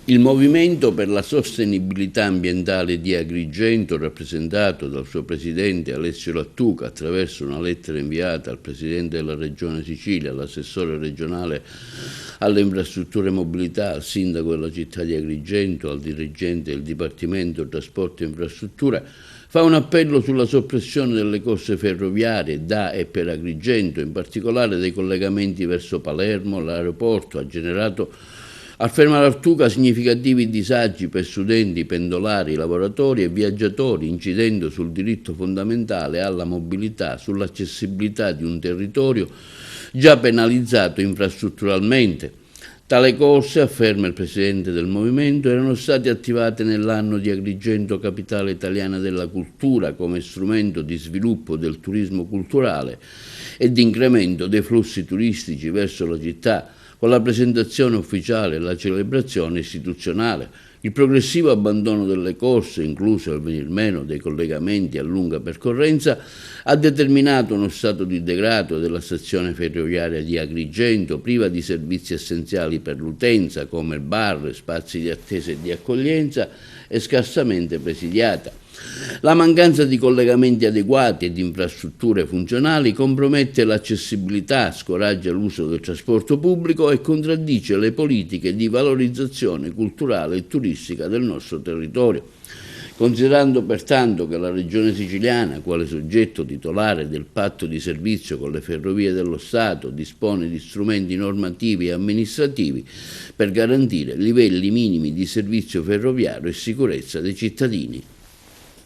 Il Movimento per la Sostenibilità Ambientale di Agrigento, rappresentato dal suo presidente Alessio Lattuca attraverso una lettera inviata al presidente della Regione Sicilia, all'assessore regionale alle infrastrutture e mobilità, al sindaco della città di Agrigento, al dirigente del Dipartimento Trasporto e Infrastruttura, fa un appello sulla soppressione delle corse ferroviarie da e per Agrigento, in particolare dei collegamenti verso Palermo. L'aeroporto ha generato, afferma Lattuca, significativi disagi per studenti, pendolari, lavoratori e viaggiatori, incidendo sul diritto fondamentale alla mobilità, sull'accessibilità di un territorio già penalizzato infrastrutturalmente. Tale corse, afferma il presidente del movimento, erano state attivate nell'anno di Agrigento Capitale Italiana della Cultura come strumento di sviluppo del turismo culturale e di incremento dei flussi turistici verso la città, con la presentazione ufficiale e la celebrazione istituzionale. Il progressivo abbandono delle corse, incluso il venir meno dei collegamenti a lunga percorrenza, ha determinato uno stato di degrado della stazione ferroviaria di Agrigento, priva di servizi essenziali per l'utenza come bar, spazi di attesa e di accoglienza, e scarsamente presidiata. La mancanza di collegamenti adeguati e di infrastrutture funzionali compromette l'accessibilità, scoraggia l'uso del trasporto pubblico e contraddice le politiche di valorizzazione culturale e turistica del nostro territorio. Considerando pertanto che la Regione Siciliana, quale soggetto titolare del patto di servizio con le Ferrovie dello Stato, dispone di strumenti normativi e amministrativi per garantire livelli minimi di servizio ferroviario e sicurezza dei cittadini.